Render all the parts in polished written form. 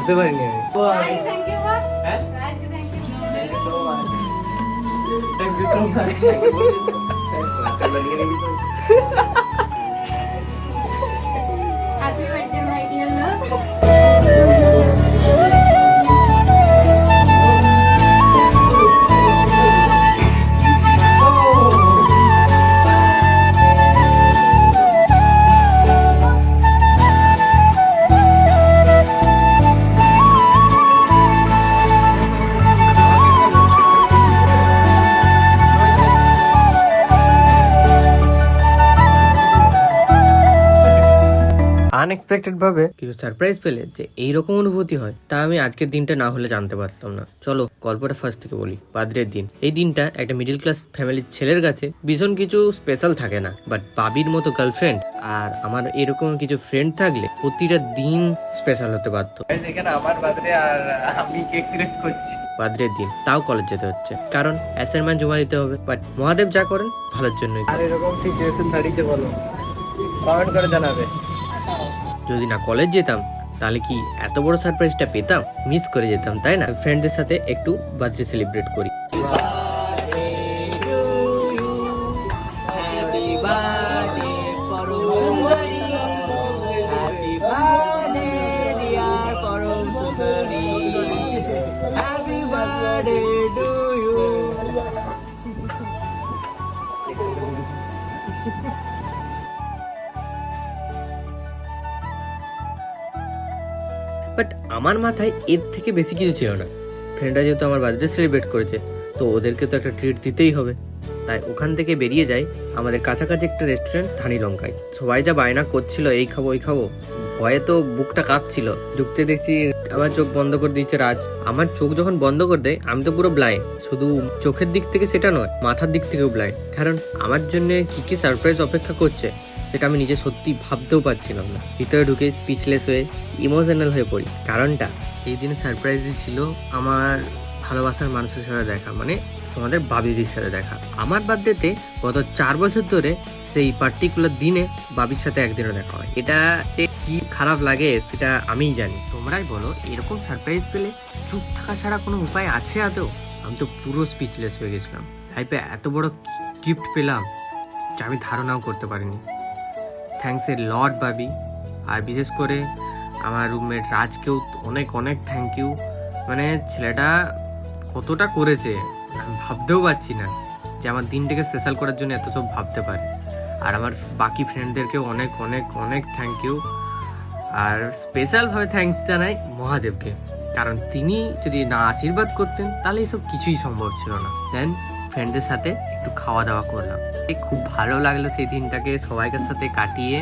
ভাবতে পারিনি আমি। Happy birthday, my dear love. Unexpected ভাবে কিছু সারপ্রাইজ পেলে যে এইরকম অনুভূতি হয় তা আমি আজকের দিনটা না হলে জানতে পারতাম না। চলো গল্পটা ফার্স্ট থেকে বলি। বার্থডের দিন, এই দিনটা একটা মিডিল ক্লাস ফ্যামিলির ছেলের কাছে ভীষণ কিছু স্পেশাল থাকে না, বাট বাবির মতো গার্লফ্রেন্ড আর আমার এরকম কিছু ফ্রেন্ড থাকলে প্রতিটা দিন স্পেশাল হতে বাধ্য। দেখেন আমার বার্থডে আর আমি কেক সিলেক্ট করছি। বার্থডের দিন তাও কলেজ যেতে হচ্ছে, কারণ অ্যাসাইনমেন্ট জমা দিতে হবে। বাট মহাদেব যা করেন ভালোর জন্যই। আর এরকম সিচুয়েশন দাঁড়িয়েছে বলো, কমেন্ট করে জানাবে। যদি না কলেজ যেতাম তাহলে কি এত বড় সারপ্রাইজটা পেতাম? মিস করে যেতাম, তাই না? ফ্রেন্ডদের সাথে একটু বার্থডে সেলিব্রেট করি। বাট আমার মাথায় এর থেকে বেশি কিছু ছিল না। ফ্রেন্ডরা যেহেতু আমার বার্থডে সেলিব্রেট করেছে, তো ওদেরকে তো একটা ট্রিট দিতেই হবে। তাই ওখান থেকে বেরিয়ে যাই আমাদের কাছাকাছি একটা রেস্টুরেন্ট ধানি লঙ্কায়। সবাই যা বায়না করছিল এই খাবো ওই খাবো, ভয়ে তো বুকটা কাঁপছিল। ঢুকতে দেখছি আমার চোখ বন্ধ করে দিচ্ছে রাজ। আমার চোখ যখন বন্ধ করে দেয় আমি তো পুরো ব্লাইন্ড, শুধু চোখের দিক থেকে সেটা নয়, মাথার দিক থেকেও ব্লাইন্ড। কারণ আমার জন্য কি কি সারপ্রাইজ অপেক্ষা করছে সেটা আমি নিজে সত্যি ভাবতেও পারছিলাম না। ভিতরে ঢুকে স্পিচলেস হয়ে ইমোশনাল হয়ে পড়ি। কারণটা সেই দিনে সারপ্রাইজই ছিল আমার ভালোবাসার মানুষের সাথে দেখা, মানে তোমাদের বাবিদির সাথে দেখা। আমার বার্থডেতে গত 4 বছর ধরে সেই পার্টিকুলার দিনে বাবির সাথে একদিনও দেখা হয়। এটা যে কি খারাপ লাগে সেটা আমিই জানি। তোমরাই বলো, এরকম সারপ্রাইজ পেলে চুপ থাকা ছাড়া কোনো উপায় আছে আদৌ? আমি তো পুরো স্পিচলেস হয়ে গেছিলাম। লাইফে এত বড় গিফট পেলাম যা আমি ধারণাও করতে পারিনি। থ্যাঙ্কস এ লট বাবি, আর বিশেষ করে আমার রুমমেট রাজকেও অনেক অনেক থ্যাংক ইউ। মানে ছেলেটা কতটা করেছে আমি ভাবতেও পারছি না, যে আমার দিনটাকে স্পেশাল করার জন্য এত সব ভাবতে পারে। আর আমার বাকি ফ্রেন্ডদেরকেও অনেক অনেক অনেক থ্যাংক ইউ। আর স্পেশালভাবে থ্যাঙ্কস জানাই মহাদেবকে, কারণ তিনি যদি না আশীর্বাদ করতেন তাহলে এসব কিছুই সম্ভব ছিল না। দেন ফ্রেন্ডদের সাথে একটু খাওয়া দাওয়া করলাম, খুব ভালো লাগলো সেই দিনটাকে সবাইকার সাথে কাটিয়ে।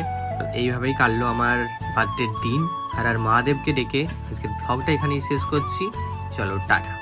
এইভাবেই কাটলো আমার বার্থডের দিন। আর মহাদেবকে ডেকে আজকের ব্লগটা এখানেই শেষ করছি। চলো টাটা।